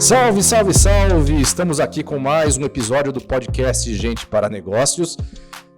Salve, salve, salve! Estamos aqui com mais um episódio do podcast Gente para Negócios.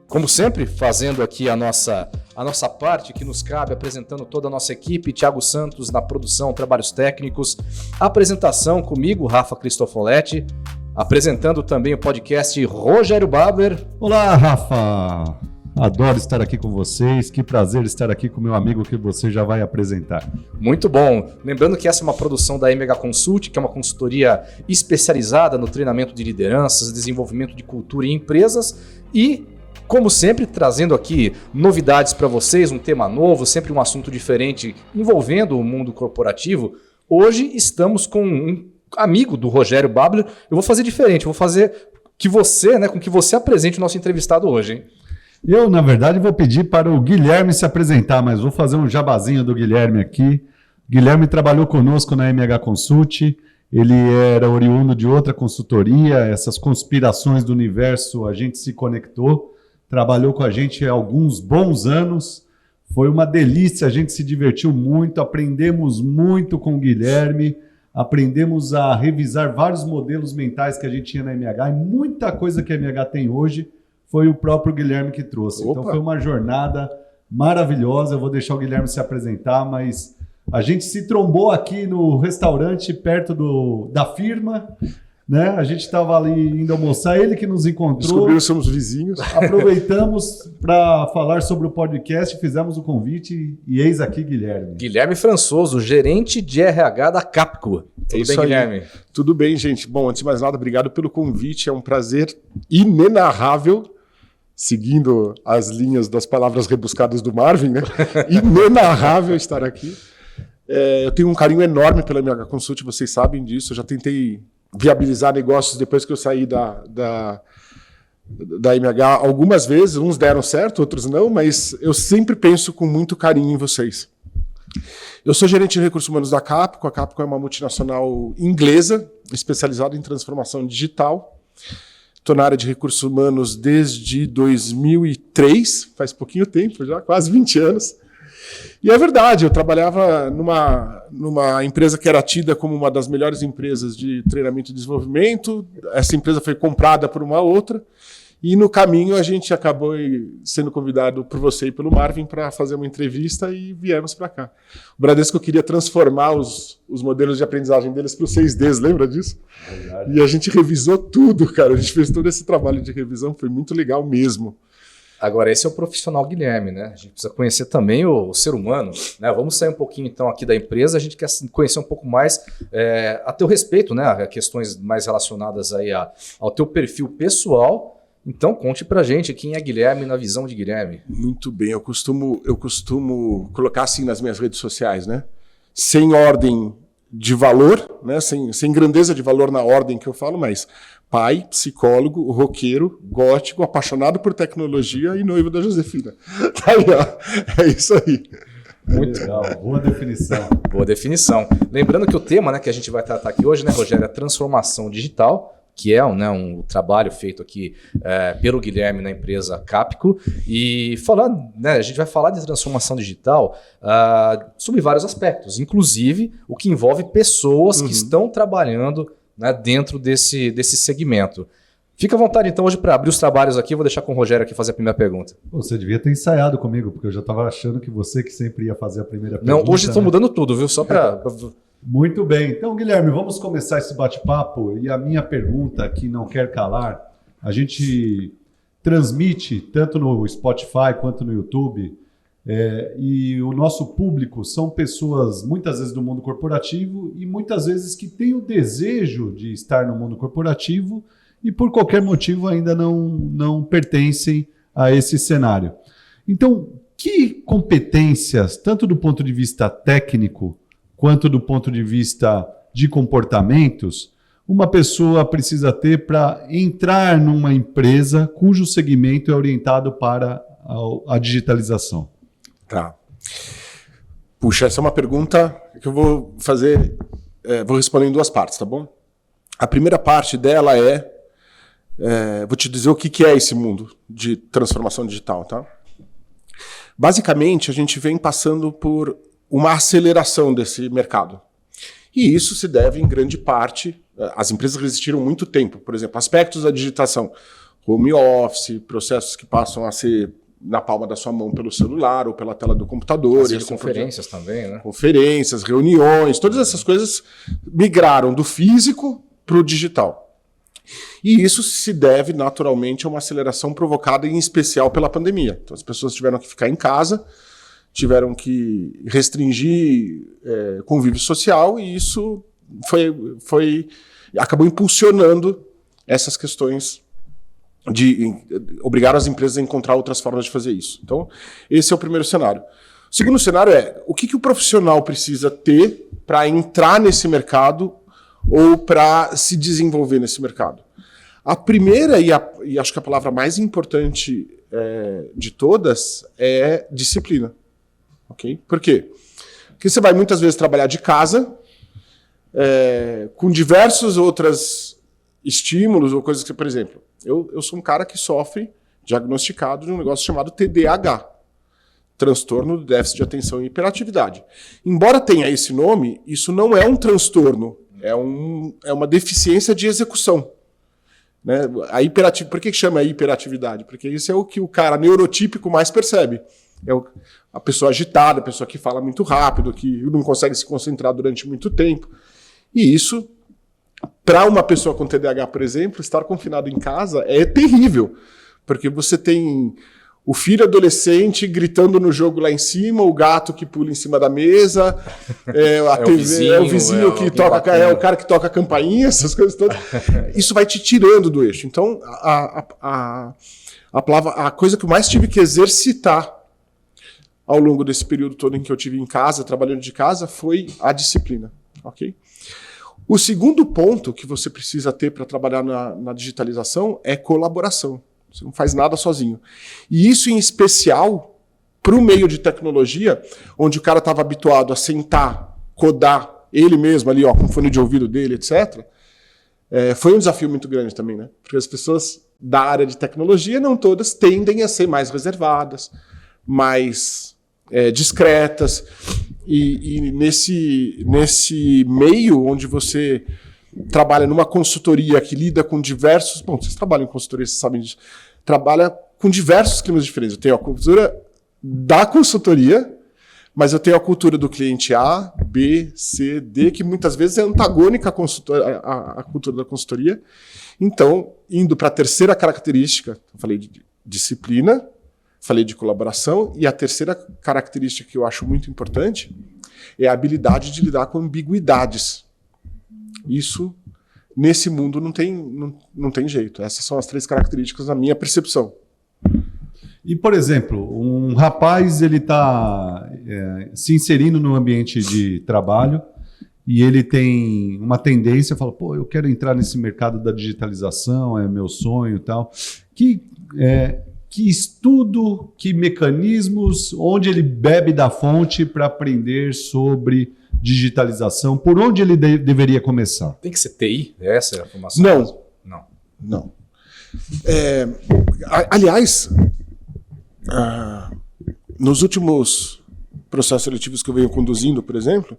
Como sempre, fazendo aqui a nossa parte que nos cabe, apresentando toda a nossa equipe, Thiago Santos na produção, trabalhos técnicos, apresentação comigo, Rafa Cristofoletti, apresentando também o podcast Rogério Babler. Olá, Rafa! Adoro estar aqui com vocês, que prazer estar aqui com o meu amigo que você já vai apresentar. Muito bom. Lembrando que essa é uma produção da MH Consult, que é uma consultoria especializada no treinamento de lideranças, desenvolvimento de cultura em empresas e, como sempre, trazendo aqui novidades para vocês, um tema novo, sempre um assunto diferente envolvendo o mundo corporativo. Hoje estamos com um amigo do Rogério Babler. Eu vou fazer diferente, eu vou fazer com que você apresente o nosso entrevistado hoje, hein? Eu, na verdade, vou pedir para o Guilherme se apresentar, mas vou fazer um jabazinho do Guilherme aqui. Guilherme trabalhou conosco na MH Consult, ele era oriundo de outra consultoria, essas conspirações do universo, a gente se conectou, trabalhou com a gente há alguns bons anos, foi uma delícia, a gente se divertiu muito, aprendemos muito com o Guilherme, aprendemos a revisar vários modelos mentais que a gente tinha na MH e muita coisa que a MH tem hoje, foi o próprio Guilherme que trouxe. Opa. Então foi uma jornada maravilhosa. Eu vou deixar o Guilherme se apresentar, mas a gente se trombou aqui no restaurante perto da firma, né? A gente estava ali indo almoçar, ele que nos encontrou. Descobriu que somos vizinhos. Aproveitamos para falar sobre o podcast, fizemos o convite e eis aqui Guilherme. Guilherme Françoso, gerente de RH da Capco. Tudo bem, Guilherme? Tudo bem, gente. Bom, antes de mais nada, obrigado pelo convite. É um prazer inenarrável, seguindo as linhas das palavras rebuscadas do Marvin, né? Inenarrável estar aqui. Eu tenho um carinho enorme pela MH Consult, vocês sabem disso. Eu já tentei viabilizar negócios depois que eu saí da MH algumas vezes. Uns deram certo, outros não, mas eu sempre penso com muito carinho em vocês. Eu sou gerente de recursos humanos da Capco. A Capco é uma multinacional inglesa, especializada em transformação digital. Estou na área de recursos humanos desde 2003, faz pouquinho tempo já, quase 20 anos. E é verdade, eu trabalhava numa empresa que era tida como uma das melhores empresas de treinamento e desenvolvimento. Essa empresa foi comprada por uma outra. E no caminho a gente acabou sendo convidado por você e pelo Marvin para fazer uma entrevista e viemos para cá. O Bradesco queria transformar os modelos de aprendizagem deles para os 6Ds, lembra disso? Verdade. E a gente revisou tudo, cara. A gente fez todo esse trabalho de revisão, foi muito legal mesmo. Agora, esse é o profissional Guilherme, né? A gente precisa conhecer também o ser humano, né? Vamos sair um pouquinho, então, aqui da empresa. A gente quer conhecer um pouco mais a teu respeito, né? A questões mais relacionadas aí ao teu perfil pessoal. Então, conte pra gente quem é Guilherme na visão de Guilherme. Muito bem, eu costumo colocar assim nas minhas redes sociais, né? Sem ordem de valor, né? Sem grandeza de valor na ordem que eu falo, mas pai, psicólogo, roqueiro, gótico, apaixonado por tecnologia e noivo da Josefina. Tá aí, ó. É isso aí. Muito legal, boa definição. Boa definição. Lembrando que o tema, né, que a gente vai tratar aqui hoje, né, Rogério, é transformação digital, que é um trabalho feito aqui pelo Guilherme na empresa Capco. E falando, né, a gente vai falar de transformação digital sobre vários aspectos, inclusive o que envolve pessoas que estão trabalhando, né, dentro desse segmento. Fica à vontade, então, hoje para abrir os trabalhos aqui. Eu vou deixar com o Rogério aqui fazer a primeira pergunta. Você devia ter ensaiado comigo, porque eu já estava achando que você que sempre ia fazer a primeira pergunta. Não, hoje estou mudando tudo, viu? Só para... Muito bem. Então, Guilherme, vamos começar esse bate-papo. E a minha pergunta, que não quer calar, a gente transmite tanto no Spotify quanto no YouTube, e o nosso público são pessoas, muitas vezes, do mundo corporativo e muitas vezes que têm o desejo de estar no mundo corporativo e, por qualquer motivo, ainda não pertencem a esse cenário. Então, que competências, tanto do ponto de vista técnico, quanto do ponto de vista de comportamentos, uma pessoa precisa ter para entrar numa empresa cujo segmento é orientado para a digitalização? Tá. Puxa, essa é uma pergunta que eu vou fazer, vou responder em duas partes, tá bom? A primeira parte dela vou te dizer o que é esse mundo de transformação digital, tá? Basicamente, a gente vem passando por uma aceleração desse mercado. E isso se deve, em grande parte, as empresas resistiram muito tempo. Por exemplo, aspectos da digitação, home office, processos que passam a ser na palma da sua mão pelo celular ou pela tela do computador. As conferências também, né? Conferências, reuniões, todas essas coisas migraram do físico para o digital. E isso se deve naturalmente a uma aceleração provocada em especial pela pandemia. Então as pessoas tiveram que ficar em casa, tiveram que restringir convívio social e isso acabou impulsionando essas questões de obrigar as empresas a encontrar outras formas de fazer isso. Então, esse é o primeiro cenário. O segundo cenário é o que o profissional precisa ter para entrar nesse mercado ou para se desenvolver nesse mercado. A primeira, e acho que a palavra mais importante de todas, é disciplina. Okay? Por quê? Porque você vai muitas vezes trabalhar de casa, com diversos outros estímulos ou coisas que, por exemplo, eu sou um cara que sofre, diagnosticado, de um negócio chamado TDAH, transtorno do déficit de atenção e hiperatividade. Embora tenha esse nome, isso não é um transtorno, é uma deficiência de execução. Né? Por que chama hiperatividade? Porque isso é o que o cara neurotípico mais percebe. A pessoa agitada, a pessoa que fala muito rápido, que não consegue se concentrar durante muito tempo. E isso, para uma pessoa com TDAH, por exemplo, estar confinado em casa é terrível, porque você tem o filho adolescente gritando no jogo lá em cima, o gato que pula em cima da mesa, a TV, o vizinho que toca, o cara que toca a campainha, essas coisas todas. Isso vai te tirando do eixo. Então, a coisa que eu mais tive que exercitar ao longo desse período todo em que eu tive em casa, trabalhando de casa, foi a disciplina. Ok? O segundo ponto que você precisa ter para trabalhar na digitalização é colaboração. Você não faz nada sozinho. E isso, em especial, para o meio de tecnologia, onde o cara estava habituado a sentar, codar ele mesmo ali, com o fone de ouvido dele, etc., foi um desafio muito grande também, né? Porque as pessoas da área de tecnologia, não todas, tendem a ser mais reservadas, mais discretas. E nesse meio onde você trabalha numa consultoria que lida com diversos... Bom, vocês trabalham em consultoria, vocês sabem disso. Trabalha com diversos climas diferentes. Eu tenho a cultura da consultoria, mas eu tenho a cultura do cliente A, B, C, D, que muitas vezes é antagônica à cultura da consultoria. Então, indo para a terceira característica, eu falei de disciplina, falei de colaboração, e a terceira característica que eu acho muito importante é a habilidade de lidar com ambiguidades. Isso, nesse mundo, não tem jeito. Essas são as 3 características na minha percepção. E, por exemplo, um rapaz ele está se inserindo no ambiente de trabalho e ele tem uma tendência, fala, eu quero entrar nesse mercado da digitalização, é meu sonho e tal. Que estudo, que mecanismos, onde ele bebe da fonte para aprender sobre digitalização? Por onde ele deveria começar? Tem que ser TI? Essa é a formação? Não. Aliás, nos últimos processos seletivos que eu venho conduzindo, por exemplo,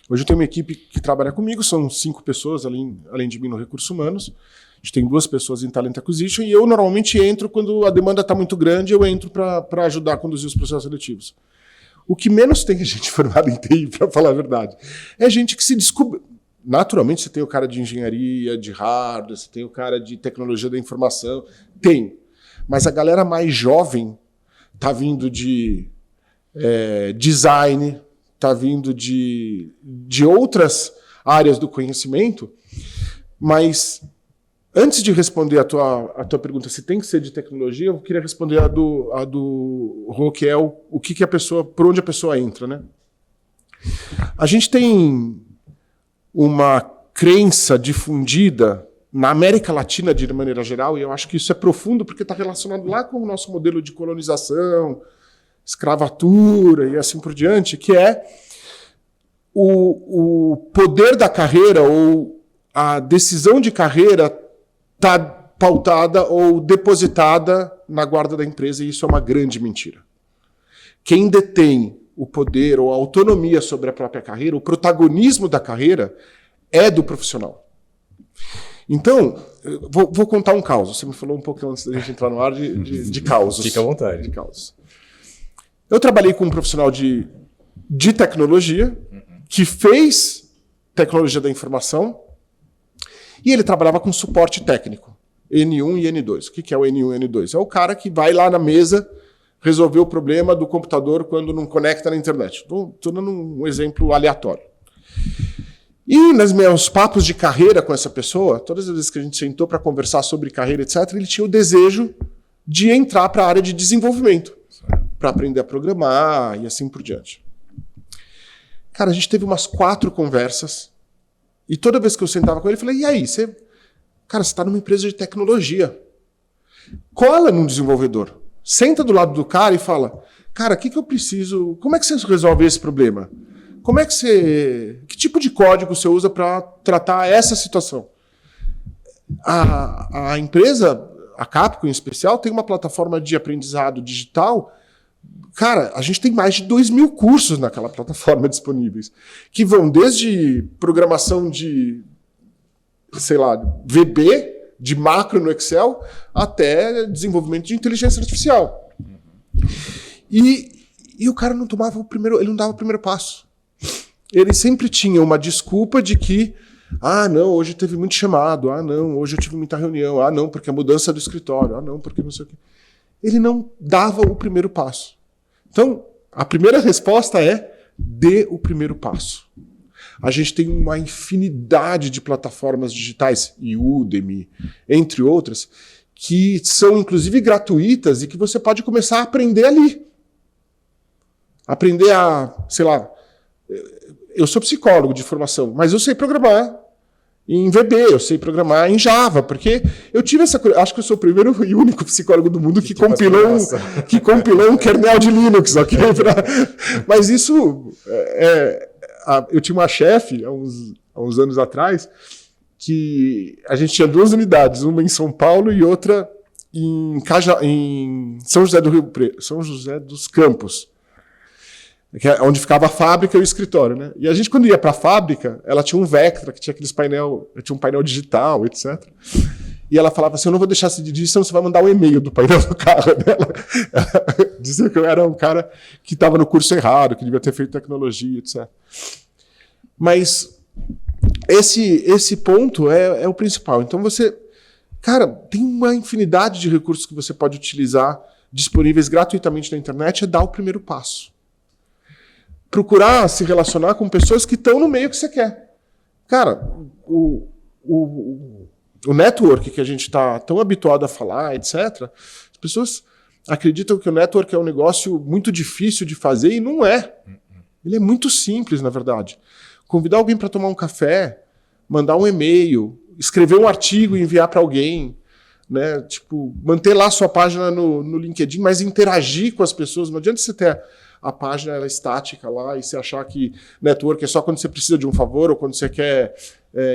hoje eu tenho uma equipe que trabalha comigo, são 5 pessoas, além de mim, no Recursos Humanos. A gente tem 2 pessoas em Talent Acquisition e eu normalmente entro quando a demanda está muito grande, eu entro para ajudar a conduzir os processos seletivos. O que menos tem gente formada em TI, para falar a verdade, é gente que se descobre. Naturalmente, você tem o cara de engenharia, de hardware, você tem o cara de tecnologia da informação. Tem. Mas a galera mais jovem está vindo de design, está vindo de outras áreas do conhecimento, mas... Antes de responder a tua pergunta se tem que ser de tecnologia, eu queria responder a do Rô, que é por onde a pessoa entra, né? A gente tem uma crença difundida na América Latina de maneira geral, e eu acho que isso é profundo porque está relacionado lá com o nosso modelo de colonização, escravatura e assim por diante, que é o poder da carreira ou a decisão de carreira está pautada ou depositada na guarda da empresa, e isso é uma grande mentira. Quem detém o poder ou a autonomia sobre a própria carreira, o protagonismo da carreira, é do profissional. Então, vou contar um caos. Você me falou um pouco antes da gente entrar no ar de causos. Fica à vontade. De causos. Eu trabalhei com um profissional de tecnologia que fez tecnologia da informação e ele trabalhava com suporte técnico, N1 e N2. O que é o N1 e N2? É o cara que vai lá na mesa resolver o problema do computador quando não conecta na internet. Estou dando um exemplo aleatório. E nos meus papos de carreira com essa pessoa, todas as vezes que a gente sentou para conversar sobre carreira, etc., ele tinha o desejo de entrar para a área de desenvolvimento, para aprender a programar e assim por diante. Cara, a gente teve umas 4 conversas e toda vez que eu sentava com ele, eu falei, e aí, você está numa empresa de tecnologia. Cola num desenvolvedor. Senta do lado do cara e fala, cara, o que eu preciso? Como é que você resolve esse problema? Como é que você... Que tipo de código você usa para tratar essa situação? A empresa, a Capcom em especial, tem uma plataforma de aprendizado digital. Cara, a gente tem mais de 2.000 cursos naquela plataforma disponíveis, que vão desde programação de, sei lá, VB, de macro no Excel, até desenvolvimento de inteligência artificial. E o cara não tomava ele não dava o primeiro passo. Ele sempre tinha uma desculpa de que, não, hoje teve muito chamado, não, hoje eu tive muita reunião, não, porque a mudança do escritório, não, porque não sei o quê. Ele não dava o primeiro passo. Então, a primeira resposta é: dê o primeiro passo. A gente tem uma infinidade de plataformas digitais, Udemy, entre outras, que são inclusive gratuitas e que você pode começar a aprender ali. Aprender a, sei lá, eu sou psicólogo de formação, mas eu sei programar em VB, eu sei programar em Java, porque eu tive essa... Acho que eu sou o primeiro e único psicólogo do mundo que compilou um kernel de Linux. Okay? Mas isso... eu tinha uma chefe, há uns anos atrás, que a gente tinha 2 unidades, uma em São Paulo e outra em São José do Rio Preto, São José dos Campos, que é onde ficava a fábrica e o escritório, né? E a gente, quando ia para a fábrica, ela tinha um Vectra, que tinha tinha um painel digital, etc. E ela falava assim, eu não vou deixar você dirigir, senão você vai mandar um e-mail do painel do carro dela. Ela dizia que eu era um cara que estava no curso errado, que devia ter feito tecnologia, etc. Mas esse ponto é o principal. Então cara, tem uma infinidade de recursos que você pode utilizar disponíveis gratuitamente na internet, é dar o primeiro passo. Procurar se relacionar com pessoas que estão no meio que você quer. Cara, o network que a gente está tão habituado a falar, etc., as pessoas acreditam que o network é um negócio muito difícil de fazer e não é. Ele é muito simples, na verdade. Convidar alguém para tomar um café, mandar um e-mail, escrever um artigo e enviar para alguém, né? Tipo, manter lá a sua página no LinkedIn, mas interagir com as pessoas. Não adianta você ter a página ela estática lá e você achar que network é só quando você precisa de um favor ou quando você quer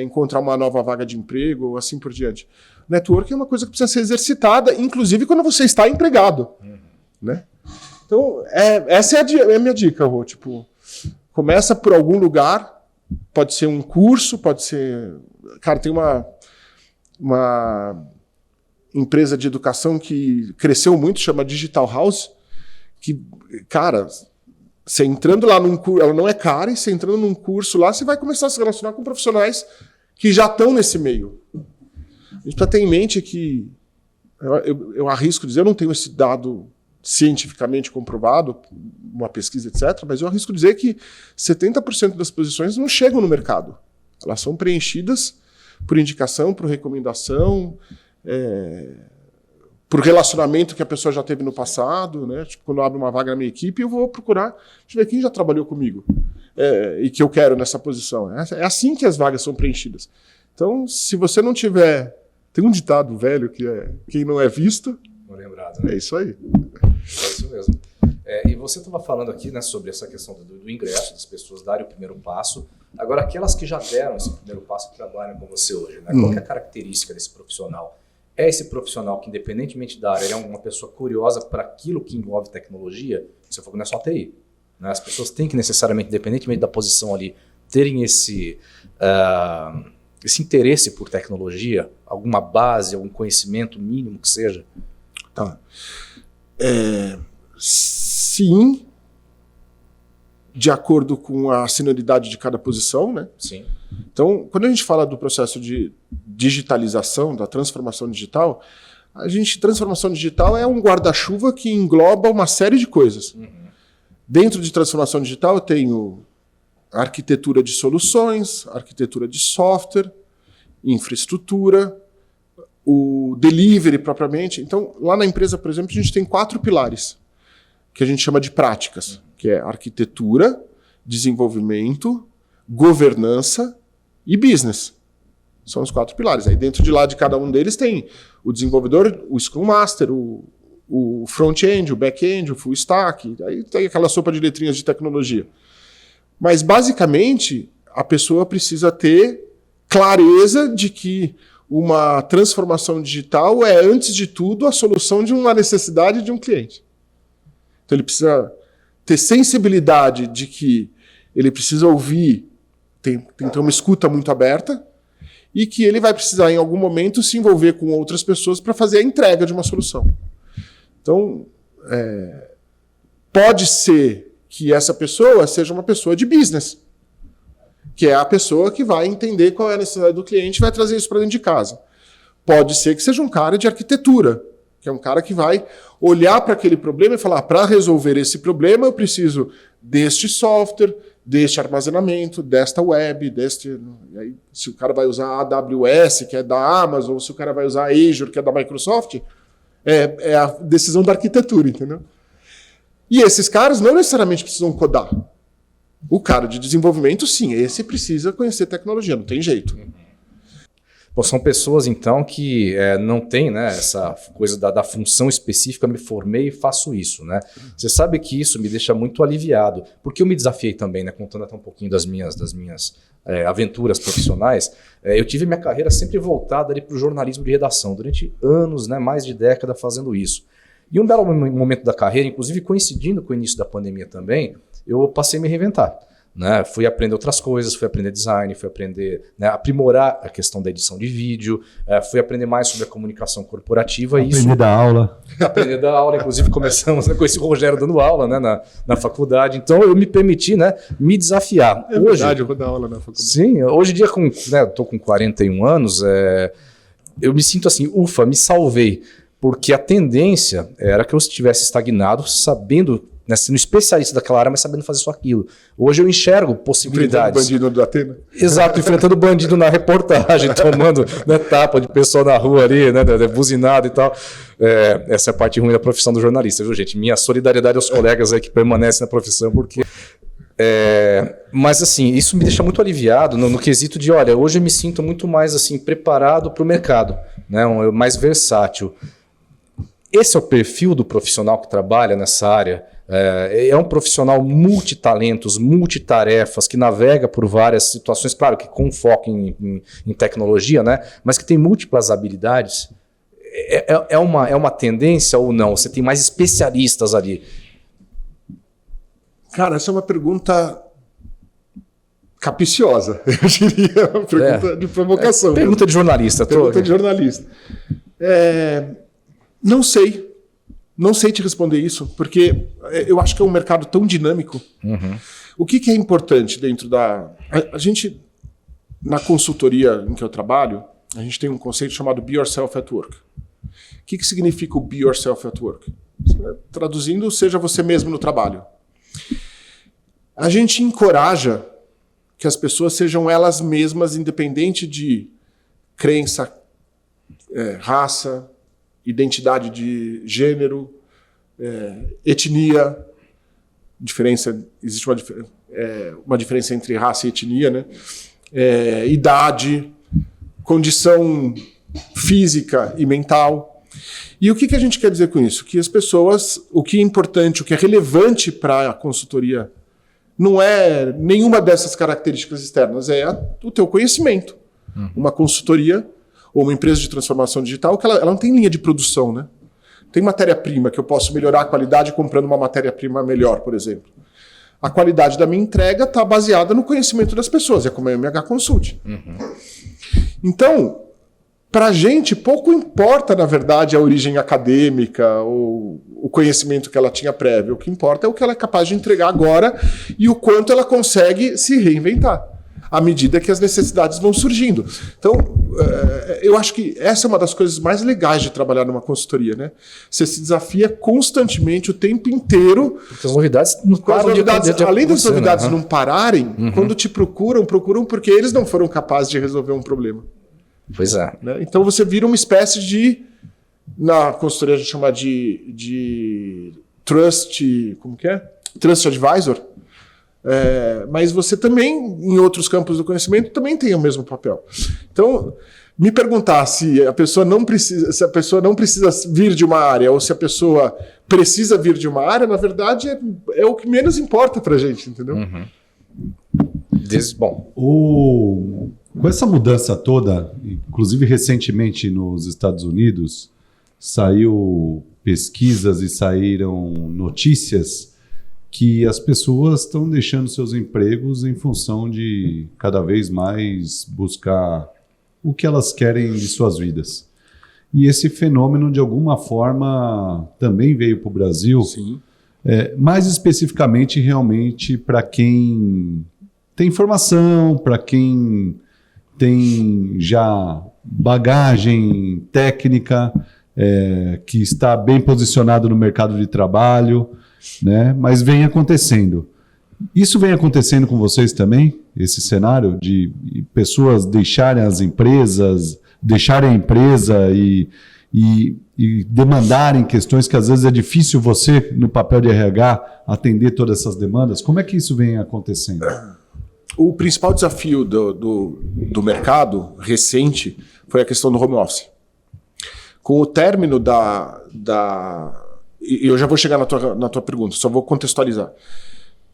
encontrar uma nova vaga de emprego ou assim por diante. Network é uma coisa que precisa ser exercitada, inclusive quando você está empregado. Né? Então, essa é a minha dica, Rô. Tipo, começa por algum lugar, pode ser um curso, pode ser... Cara, tem uma empresa de educação que cresceu muito, chama Digital House, que, cara, você entrando lá num curso, ela não é cara, e você entrando num curso lá, você vai começar a se relacionar com profissionais que já estão nesse meio. A gente precisa ter em mente que, eu arrisco dizer, eu não tenho esse dado cientificamente comprovado, uma pesquisa, etc., mas eu arrisco dizer que 70% das posições não chegam no mercado. Elas são preenchidas por indicação, por recomendação, por relacionamento que a pessoa já teve no passado, né? Tipo, quando eu abro uma vaga na minha equipe, eu vou procurar, deixa eu ver quem já trabalhou comigo e que eu quero nessa posição. É assim que as vagas são preenchidas. Então, se você não tiver... Tem um ditado velho que é quem não é visto... Não lembrado, né? É isso aí. É isso mesmo. E você estava falando aqui, né, sobre essa questão do ingresso, das pessoas darem o primeiro passo. Agora, aquelas que já deram esse primeiro passo e trabalham com você hoje, né? Qual que é a característica desse profissional? É esse profissional que, independentemente da área, ele é uma pessoa curiosa para aquilo que envolve tecnologia? Você falou que não é só TI. Né? As pessoas têm que necessariamente, independentemente da posição ali, terem esse interesse por tecnologia, alguma base, algum conhecimento mínimo que seja? Tá. Sim, de acordo com a senioridade de cada posição, né? Sim. Então, quando a gente fala do processo de digitalização, da transformação digital, transformação digital é um guarda-chuva que engloba uma série de coisas. Dentro de transformação digital eu tenho arquitetura de soluções, arquitetura de software, infraestrutura, o delivery propriamente. Então, lá na empresa, por exemplo, a gente tem 4 pilares que a gente chama de práticas, que é arquitetura, desenvolvimento, governança e business. São os 4 pilares. Aí dentro de cada um deles tem o desenvolvedor, o Scrum Master, o front-end, o back-end, o full stack. Aí tem aquela sopa de letrinhas de tecnologia. Mas, basicamente, a pessoa precisa ter clareza de que uma transformação digital é, antes de tudo, a solução de uma necessidade de um cliente. Então, ele precisa ter sensibilidade de que ele precisa ouvir, tem que ter uma escuta muito aberta, e que ele vai precisar, em algum momento, se envolver com outras pessoas para fazer a entrega de uma solução. Então, pode ser que essa pessoa seja uma pessoa de business, que é a pessoa que vai entender qual é a necessidade do cliente e vai trazer isso para dentro de casa. Pode ser que seja um cara de arquitetura, que é um cara que vai olhar para aquele problema e falar, para resolver esse problema eu preciso deste software, deste armazenamento, desta web, e aí, se o cara vai usar a AWS, que é da Amazon, ou se o cara vai usar a Azure, que é da Microsoft, é a decisão da arquitetura, entendeu? E esses caras não necessariamente precisam codar. O cara de desenvolvimento, sim, esse precisa conhecer tecnologia, não tem jeito. Bom, são pessoas, então, que não têm, né, essa coisa da função específica, me formei e faço isso. Né? Você sabe que isso me deixa muito aliviado, porque eu me desafiei também, né, contando até um pouquinho das minhas aventuras profissionais. Eu tive minha carreira sempre voltada para o jornalismo de redação, durante anos, né, mais de década fazendo isso. E um belo momento da carreira, inclusive coincidindo com o início da pandemia também, eu passei a me reinventar. Né? Fui aprender outras coisas, fui aprender design, fui aprender, né, aprimorar a questão da edição de vídeo, fui aprender mais sobre a comunicação corporativa. Aprender da aula. Aprender da aula, inclusive começamos, né, com esse Rogério dando aula, né, na faculdade. Então eu me permiti, né, me desafiar. É hoje, verdade, eu vou dar aula na faculdade. Sim, hoje em dia, eu estou com 41 anos, eu me sinto assim, ufa, me salvei. Porque a tendência era que eu estivesse estagnado, sabendo, né, sendo especialista daquela área, mas sabendo fazer só aquilo. Hoje eu enxergo possibilidades. Enfrentando bandido do Atena? Exato, enfrentando bandido na reportagem, tomando, né, tapa de pessoa na rua ali, né, buzinado e tal. Essa é a parte ruim da profissão do jornalista, viu, gente? Minha solidariedade aos colegas aí que permanecem na profissão, porque... mas assim, isso me deixa muito aliviado no quesito de, olha, hoje eu me sinto muito mais assim preparado para o mercado, né, mais versátil. Esse é o perfil do profissional que trabalha nessa área. É um profissional multitalentos, multitarefas, que navega por várias situações, claro que com foco em tecnologia, né? Mas que tem múltiplas habilidades. É uma tendência ou não? Você tem mais especialistas ali? Cara, essa é uma pergunta capiciosa, eu diria, uma pergunta de provocação. Pergunta de jornalista. Pergunta de jornalista. Não sei te responder isso, porque eu acho que é um mercado tão dinâmico. Uhum. O que é importante dentro da... A gente, na consultoria em que eu trabalho, a gente tem um conceito chamado Be Yourself at Work. O que significa o Be Yourself at Work? Traduzindo, seja você mesmo no trabalho. A gente encoraja que as pessoas sejam elas mesmas, independente de crença, raça, identidade de gênero, etnia, existe uma diferença entre raça e etnia, né? Idade, condição física e mental. E o que a gente quer dizer com isso? Que as pessoas, o que é importante, o que é relevante para a consultoria, não é nenhuma dessas características externas, é o teu conhecimento. Uma consultoria ou uma empresa de transformação digital, que ela não tem linha de produção, né? Tem matéria-prima que eu posso melhorar a qualidade comprando uma matéria-prima melhor, por exemplo. A qualidade da minha entrega está baseada no conhecimento das pessoas, é como a MH Consult. Então, para a gente, pouco importa, na verdade, a origem acadêmica ou o conhecimento que ela tinha prévio. O que importa é o que ela é capaz de entregar agora e o quanto ela consegue se reinventar à medida que as necessidades vão surgindo. Então, eu acho que essa é uma das coisas mais legais de trabalhar numa consultoria, né? Você se desafia constantemente o tempo inteiro. Porque as novidades não param de além das novidades não pararem, quando te procuram porque eles não foram capazes de resolver um problema. Pois é. Né? Então você vira uma espécie de, na consultoria a gente chama de trust, como que é? Trust advisor. Mas você também, em outros campos do conhecimento, também tem o mesmo papel. Então, me perguntar se a pessoa não precisa vir de uma área ou se a pessoa precisa vir de uma área, na verdade, é o que menos importa pra gente, entendeu? Bom. Com essa mudança toda, inclusive recentemente nos Estados Unidos, saiu pesquisas e saíram notícias que as pessoas estão deixando seus empregos em função de cada vez mais buscar o que elas querem de suas vidas. E esse fenômeno, de alguma forma, também veio para o Brasil. Sim. Mais especificamente, realmente, para quem tem formação, para quem tem já bagagem técnica, que está bem posicionado no mercado de trabalho, né? Mas vem acontecendo. Isso vem acontecendo com vocês também? Esse cenário de pessoas deixarem as empresas, deixarem a empresa e demandarem questões que às vezes é difícil você, no papel de RH, atender todas essas demandas? Como é que isso vem acontecendo? O principal desafio do mercado recente foi a questão do home office. Com o término e eu já vou chegar na tua pergunta, só vou contextualizar.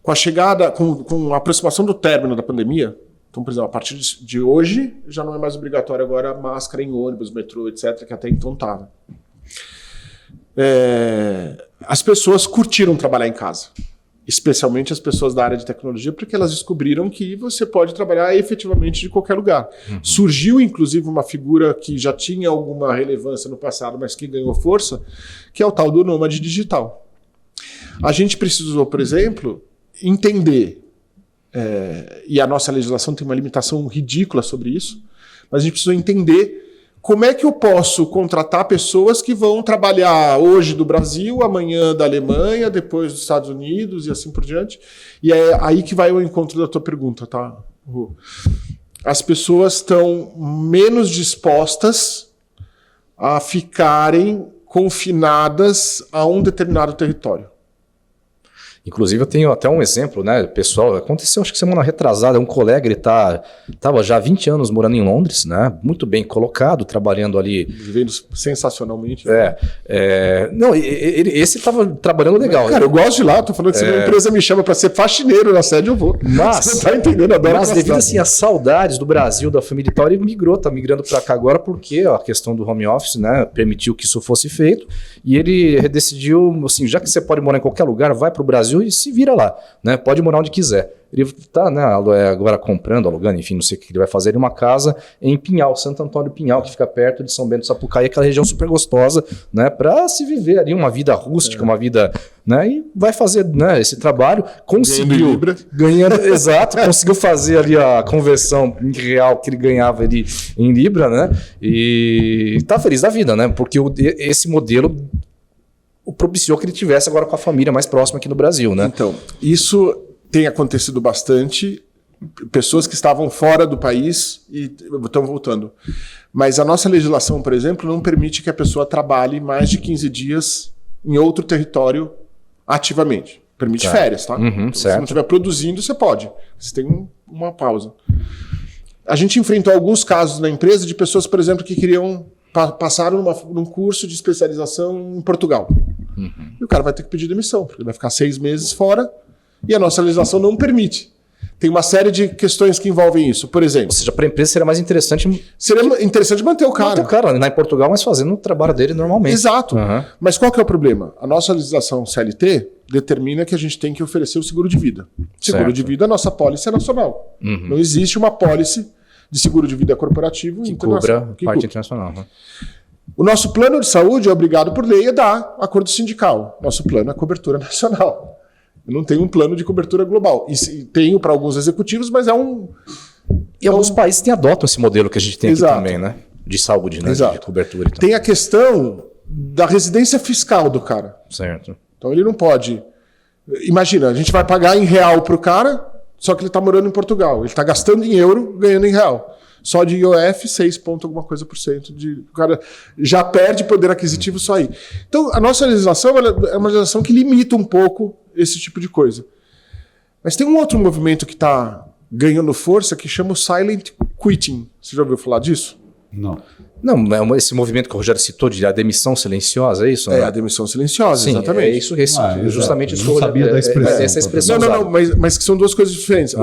Com a chegada, com a aproximação do término da pandemia, então, por exemplo, a partir de hoje, já não é mais obrigatório agora máscara em ônibus, metrô, etc., que até então estava. As pessoas curtiram trabalhar em casa, especialmente as pessoas da área de tecnologia, porque elas descobriram que você pode trabalhar efetivamente de qualquer lugar. Surgiu, inclusive, uma figura que já tinha alguma relevância no passado, mas que ganhou força, que é o tal do nômade digital. A gente precisou, por exemplo, entender, e a nossa legislação tem uma limitação ridícula sobre isso, mas a gente precisou entender como é que eu posso contratar pessoas que vão trabalhar hoje do Brasil, amanhã da Alemanha, depois dos Estados Unidos e assim por diante. E é aí que vai o encontro da tua pergunta, tá, Ru? As pessoas estão menos dispostas a ficarem confinadas a um determinado território. Inclusive, eu tenho até um exemplo, né, pessoal, aconteceu acho que semana retrasada, um colega, ele estava já há 20 anos morando em Londres, né, muito bem colocado, trabalhando ali. Vivendo sensacionalmente. Não, esse estava trabalhando legal. Cara, eu gosto de lá, tô falando que se uma empresa me chama para ser faxineiro na sede, eu vou. Mas, você tá entendendo? Mas devido assim, às saudades do Brasil, da família e tal, ele tá migrando para cá agora porque a questão do home office, né, permitiu que isso fosse feito, e ele decidiu, assim, já que você pode morar em qualquer lugar, vai para o Brasil e se vira lá, né? Pode morar onde quiser. Ele está, né, agora comprando, alugando, enfim, não sei o que ele vai fazer, uma casa em Pinhal, Santo Antônio Pinhal, que fica perto de São Bento do Sapucaí, aquela região super gostosa, né, para se viver ali uma vida rústica, uma vida, né, e vai fazer, né, esse trabalho, conseguiu exato, conseguiu fazer ali a conversão em real que ele ganhava ali em Libra, né, e tá feliz da vida, né, porque esse modelo propiciou que ele tivesse agora com a família mais próxima aqui no Brasil, né? Então, isso tem acontecido bastante. Pessoas que estavam fora do país e estão voltando. Mas a nossa legislação, por exemplo, não permite que a pessoa trabalhe mais de 15 dias em outro território ativamente. Permite férias, tá? Então, se não estiver produzindo, você pode. Você tem uma pausa. A gente enfrentou alguns casos na empresa de pessoas, por exemplo, que passaram num curso de especialização em Portugal. E o cara vai ter que pedir demissão, porque ele vai ficar 6 meses fora e a nossa legislação não permite. Tem uma série de questões que envolvem isso. Por exemplo... Ou seja, para a empresa seria mais interessante... Seria interessante manter o cara. Manter o cara lá em Portugal, mas fazendo o trabalho dele normalmente. Exato. Uhum. Mas qual que é o problema? A nossa legislação CLT determina que a gente tem que oferecer o seguro de vida. Seguro Certo. de vida, a nossa pólice é nacional. Uhum. Não existe uma pólice de seguro de vida corporativo Que internacional. cubra parte internacional. Né? O nosso plano de saúde é obrigado por lei a dar acordo sindical. Nosso plano é cobertura nacional. Eu não tenho um plano de cobertura global. E tenho para alguns executivos, mas é um... E alguns países adotam esse modelo que a gente tem aqui Exato. também, né? De saúde, né? Exato. De cobertura. Então. Tem a questão da residência fiscal do cara. Certo. Então ele não pode... Imagina, a gente vai pagar em real para o cara, só que ele está morando em Portugal. Ele está gastando em euro, ganhando em real. Só de IOF, 6 ponto alguma coisa por cento. O cara já perde poder aquisitivo só aí. Então, a nossa legislação é uma legislação que limita um pouco esse tipo de coisa. Mas tem um outro movimento que está ganhando força que chama o Silent Quitting. Você já ouviu falar disso? Não. Não, esse movimento que o Rogério citou de a demissão silenciosa, é isso? É né? a demissão silenciosa, Sim, exatamente. é isso, justamente eu isso. não sabia da expressão. Essa expressão. Não, mas que são duas coisas diferentes.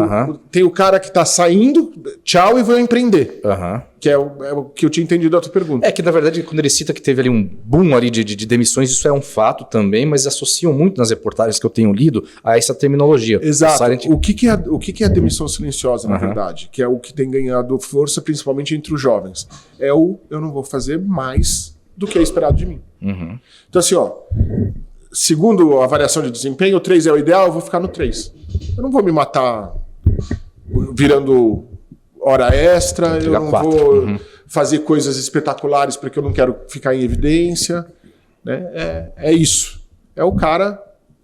Tem o cara que está saindo, tchau, e vai empreender. Aham. Que é o que eu tinha entendido da tua pergunta. É que, na verdade, quando ele cita que teve ali um boom ali de demissões, isso é um fato também, mas associam muito nas reportagens que eu tenho lido a essa terminologia. Exato. Silent... O que é a demissão silenciosa, na verdade? Que é o que tem ganhado força, principalmente entre os jovens. É o eu não vou fazer mais do que é esperado de mim. Uhum. Então, assim, segundo a avaliação de desempenho, o 3 é o ideal, eu vou ficar no 3. Eu não vou me matar virando hora extra, eu não vou fazer coisas espetaculares porque eu não quero ficar em evidência. Né? É isso. É o cara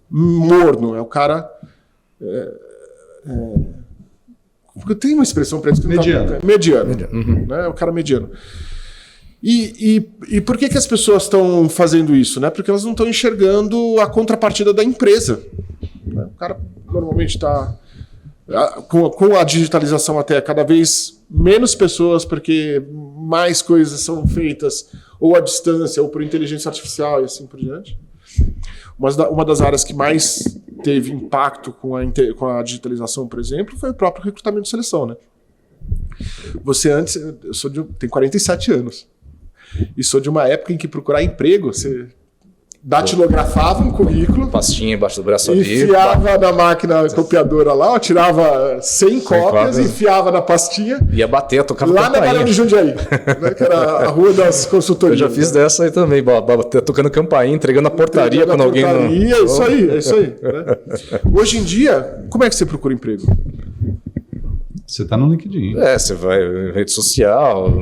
morno, é o cara... Porque tem uma expressão para isso que mediano. Mediano. Né? É o cara mediano. E por que as pessoas estão fazendo isso? Né? Porque elas não estão enxergando a contrapartida da empresa. Né? O cara normalmente está... Com a digitalização até cada vez menos pessoas, porque mais coisas são feitas ou à distância ou por inteligência artificial e assim por diante. Uma das áreas que mais teve impacto com a digitalização, por exemplo, foi o próprio recrutamento e seleção. Né? Você antes... Eu tenho 47 anos. E sou de uma época em que procurar emprego, você datilografava um currículo, pastinha embaixo do braço ali, enfiava na máquina copiadora lá, tirava 100 cópias, enfiava na pastinha. Ia bater, tocava lá na Barão de Jundiaí, né, que era a rua das consultorias. Eu já fiz dessa aí também, tocando campainha, entregando a portaria quando alguém não... É isso aí. Né? Hoje em dia, como é que você procura emprego? Você está no LinkedIn. Você vai em rede social,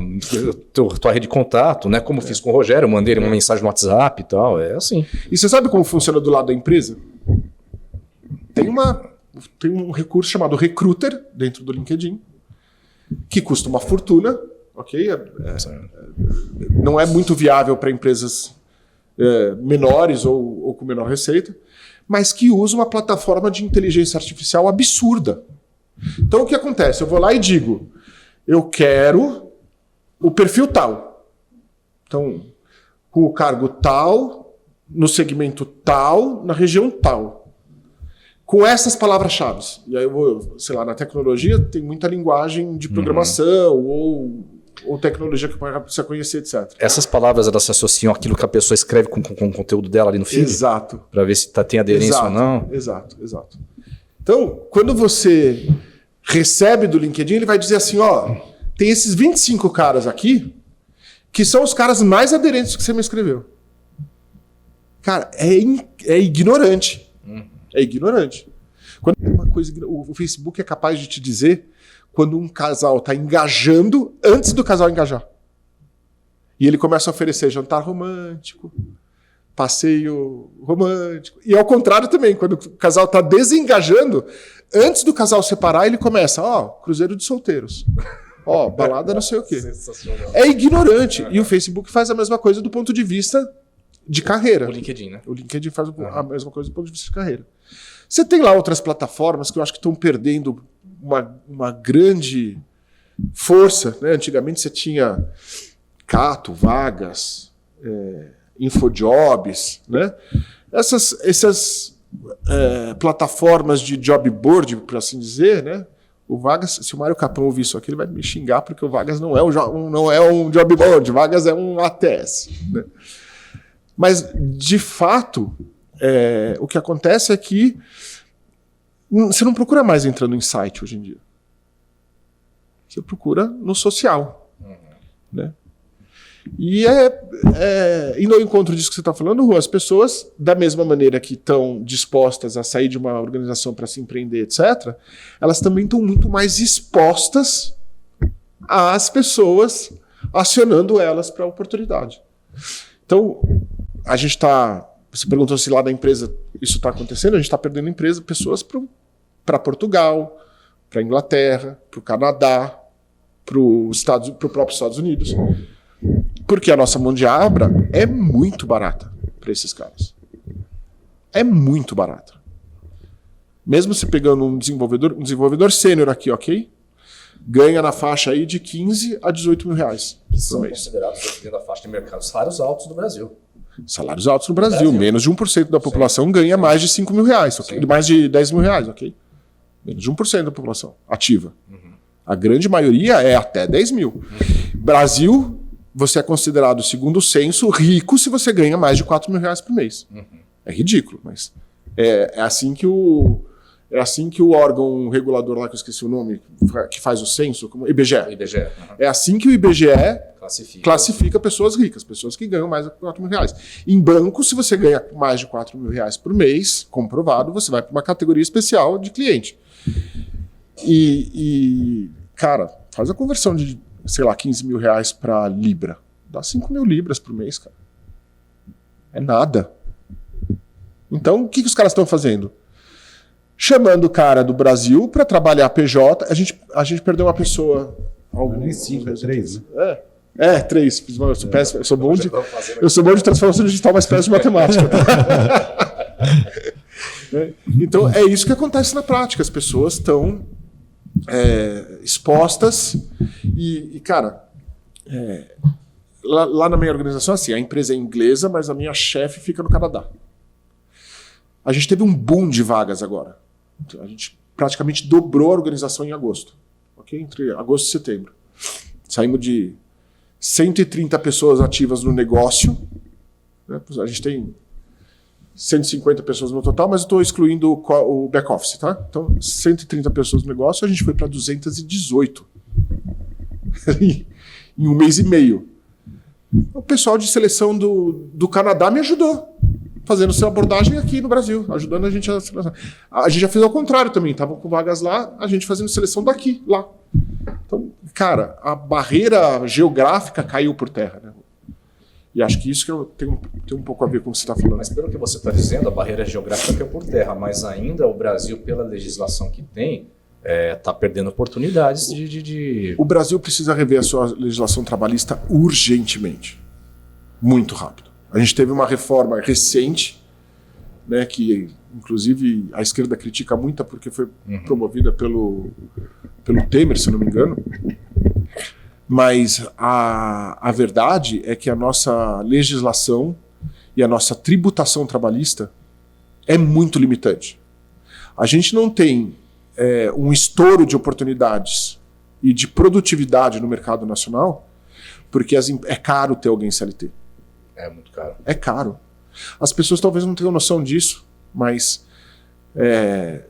tua rede de contato, né? Como eu fiz com o Rogério, eu mandei ele uma mensagem no WhatsApp e tal, é assim. E você sabe como funciona do lado da empresa? Tem um recurso chamado Recruiter dentro do LinkedIn, que custa uma fortuna, ok? Não é muito viável para empresas menores ou com menor receita, mas que usa uma plataforma de inteligência artificial absurda. Então o que acontece? Eu vou lá e digo, eu quero o perfil tal. Então, com o cargo tal, no segmento tal, na região tal. Com essas palavras-chave. E aí eu vou, sei lá, na tecnologia tem muita linguagem de programação ou tecnologia que precisa conhecer, etc. Essas palavras, elas se associam àquilo que a pessoa escreve com o conteúdo dela ali no feed? Exato. Para ver se tem aderência ou não? Exato. Então, quando você recebe do LinkedIn, ele vai dizer assim, tem esses 25 caras aqui que são os caras mais aderentes que você me escreveu. Cara, é ignorante. É ignorante. Quando uma coisa, o Facebook é capaz de te dizer quando um casal está engajando antes do casal engajar. E ele começa a oferecer jantar romântico, passeio romântico. E ao contrário também, quando o casal está desengajando, antes do casal separar, ele começa, cruzeiro de solteiros. Balada não sei o quê. É ignorante. E o Facebook faz a mesma coisa do ponto de vista de carreira. O LinkedIn, né? O LinkedIn faz a mesma coisa do ponto de vista de carreira. Você tem lá outras plataformas que eu acho que estão perdendo uma grande força. Né? Antigamente você tinha Cato, Vagas, Infojobs. Né? plataformas de job board, por assim dizer, né? O Vagas, se o Mário Capão ouvir isso aqui, ele vai me xingar, porque o Vagas não é um job board, o Vagas é um ATS. Né? Mas, de fato, o que acontece é que você não procura mais entrando em site hoje em dia. Você procura no social. Né? E indo ao encontro disso que você está falando, Rua, as pessoas, da mesma maneira que estão dispostas a sair de uma organização para se empreender, etc., elas também estão muito mais expostas às pessoas, acionando elas para a oportunidade. Então, a gente está... Você perguntou se lá da empresa isso está acontecendo, a gente está perdendo pessoas para Portugal, para Inglaterra, para o Canadá, para o próprio Estados Unidos. Porque a nossa mão de obra é muito barata para esses caras. É muito barata. Mesmo você pegando um desenvolvedor sênior aqui, ok? Ganha na faixa aí de 15 a 18 mil reais. Que são considerados dentro da faixa de mercado salários altos do Brasil. Salários altos no Brasil. Menos de 1% da população ganha mais de 5 mil reais, okay? Mais de 10 mil reais, ok? Menos de 1% da população ativa. A grande maioria é até 10 mil. Brasil, você é considerado, segundo o censo, rico se você ganha mais de 4 mil reais por mês. É ridículo, mas é assim que o órgão regulador lá, que eu esqueci o nome, que faz o censo, como IBGE. É assim que o IBGE classifica pessoas ricas, pessoas que ganham mais de 4 mil reais. Em banco, se você ganha mais de 4 mil reais por mês, comprovado, você vai para uma categoria especial de cliente. Cara, faz a conversão de, sei lá, 15 mil reais para Libra. Dá 5 mil libras por mês, cara. É nada. Então, o que os caras estão fazendo? Chamando o cara do Brasil para trabalhar PJ. A gente perdeu uma pessoa. Nem 5, 3, né? 3. Eu sou bom de transformação digital, mas péssimo de matemática. Então, é isso que acontece na prática. As pessoas estão expostas cara, lá na minha organização, assim, a empresa é inglesa, mas a minha chefe fica no Canadá. A gente teve um boom de vagas agora. A gente praticamente dobrou a organização em agosto. Okay? Entre agosto e setembro. Saímos de 130 pessoas ativas no negócio. Né? A gente tem 150 pessoas no total, mas eu estou excluindo o back-office. Tá? Então, 130 pessoas no negócio, a gente foi para 218. Em um mês e meio. O pessoal de seleção do Canadá me ajudou. Fazendo sua abordagem aqui no Brasil, ajudando a gente a seleção. A gente já fez ao contrário também, estava com vagas lá, a gente fazendo seleção daqui, lá. Então, cara, a barreira geográfica caiu por terra, né? E acho que isso que tem um pouco a ver com o que você está falando. Mas pelo que você está dizendo, a barreira geográfica caiu por terra, mas ainda o Brasil, pela legislação que tem, está perdendo oportunidades de... O Brasil precisa rever a sua legislação trabalhista urgentemente. Muito rápido. A gente teve uma reforma recente, né, que inclusive a esquerda critica muito porque foi promovida pelo Temer, se não me engano. Mas a verdade é que a nossa legislação e a nossa tributação trabalhista é muito limitante. A gente não tem um estouro de oportunidades e de produtividade no mercado nacional porque é caro ter alguém CLT. É muito caro. É caro. As pessoas talvez não tenham noção disso, mas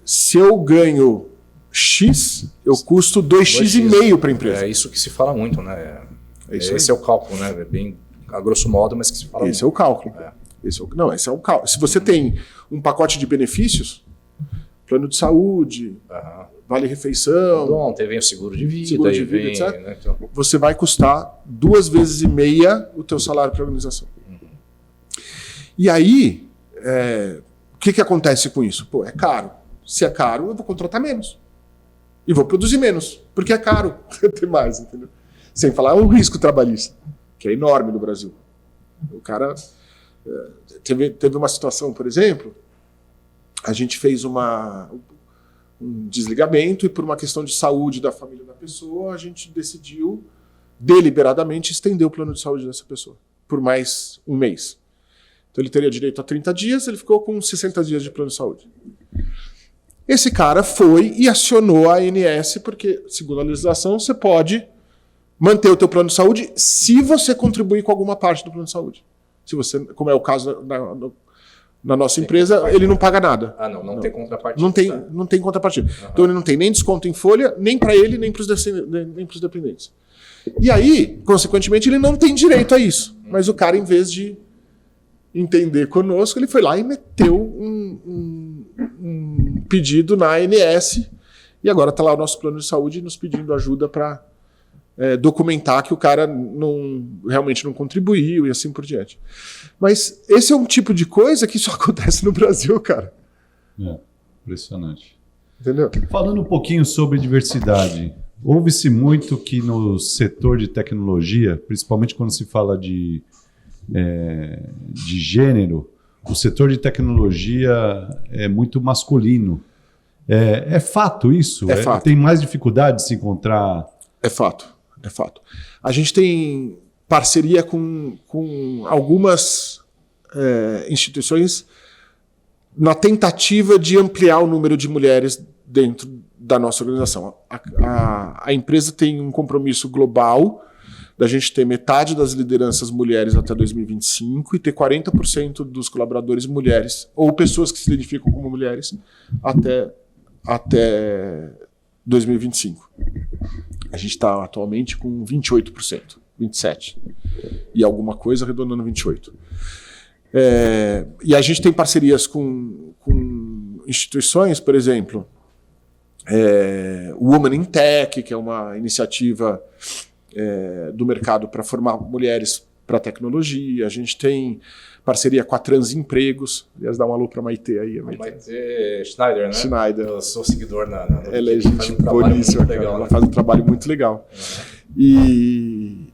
se eu ganho X, eu custo 2x para a empresa. É isso que se fala muito, né? Esse é o cálculo, né? É bem a grosso modo, mas que se fala muito. Esse é o cálculo. Esse é o cálculo. Se você tem um pacote de benefícios, plano de saúde, vale refeição, Bom, vem o seguro de vida, etc. Né? Então... Você vai custar 2,5 vezes o teu salário para a organização. E aí, o que acontece com isso? Pô, é caro. Se é caro, eu vou contratar menos. E vou produzir menos, porque é caro ter mais, entendeu? Sem falar o risco trabalhista, que é enorme no Brasil. O cara... Teve uma situação, por exemplo, a gente fez um desligamento e por uma questão de saúde da família da pessoa, a gente decidiu deliberadamente estender o plano de saúde dessa pessoa por mais um mês. Então ele teria direito a 30 dias, ele ficou com 60 dias de plano de saúde. Esse cara foi e acionou a ANS, porque, segundo a legislação, você pode manter o teu plano de saúde se você contribuir com alguma parte do plano de saúde. Se você, como é o caso na nossa empresa, ele não paga nada. Não tem contrapartida. Não tem contrapartida. Então ele não tem nem desconto em folha, nem para ele, nem para os dependentes. E aí, consequentemente, ele não tem direito a isso. Mas o cara, em vez de entender conosco, ele foi lá e meteu um pedido na ANS, e agora está lá o nosso plano de saúde nos pedindo ajuda para documentar que o cara realmente não contribuiu e assim por diante. Mas esse é um tipo de coisa que só acontece no Brasil, cara. Impressionante. Entendeu? Falando um pouquinho sobre diversidade, ouve-se muito que no setor de tecnologia, principalmente quando se fala de gênero, o setor de tecnologia é muito masculino. É fato isso? É fato. Tem mais dificuldade de se encontrar? É fato. A gente tem parceria com algumas instituições na tentativa de ampliar o número de mulheres dentro da nossa organização. A empresa tem um compromisso global da gente ter metade das lideranças mulheres até 2025 e ter 40% dos colaboradores mulheres, ou pessoas que se identificam como mulheres, até 2025. A gente está atualmente com 28%, 27%. E alguma coisa arredondando 28%. E a gente tem parcerias com instituições, por exemplo, Women in Tech, que é uma iniciativa do mercado para formar mulheres para tecnologia. A gente tem parceria com a Transempregos. Aliás, dá um alô para a Maitê aí. A Maitê Schneider, né? Schneider. Eu sou seguidor na ela é gente boníssima, cara. Ela faz um trabalho muito legal. E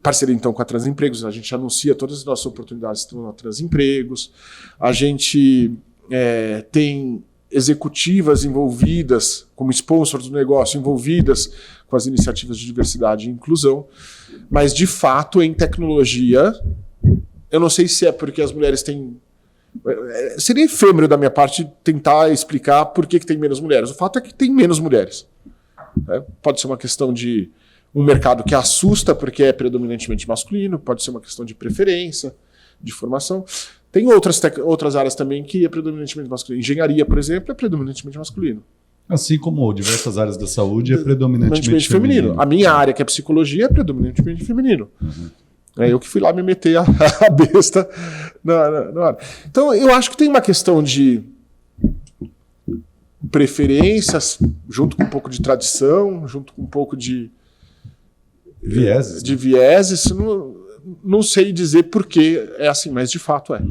parceria, então, com a Transempregos. A gente anuncia todas as nossas oportunidades na Transempregos. A gente tem executivas envolvidas, como sponsors do negócio, envolvidas com as iniciativas de diversidade e inclusão. Mas, de fato, em tecnologia, eu não sei se é porque as mulheres têm... Seria efêmero da minha parte tentar explicar por que tem menos mulheres. O fato é que tem menos mulheres. Pode ser uma questão de um mercado que assusta porque é predominantemente masculino, pode ser uma questão de preferência, de formação. Tem outras áreas também que é predominantemente masculino. Engenharia, por exemplo, é predominantemente masculino. Assim como diversas áreas da saúde é predominantemente feminino. A minha área, que é psicologia, é predominantemente feminino. Eu que fui lá me meter a besta na área. Então, eu acho que tem uma questão de preferências, junto com um pouco de tradição, junto com um pouco de vieses. De vieses. Não sei dizer por que é assim, mas de fato é.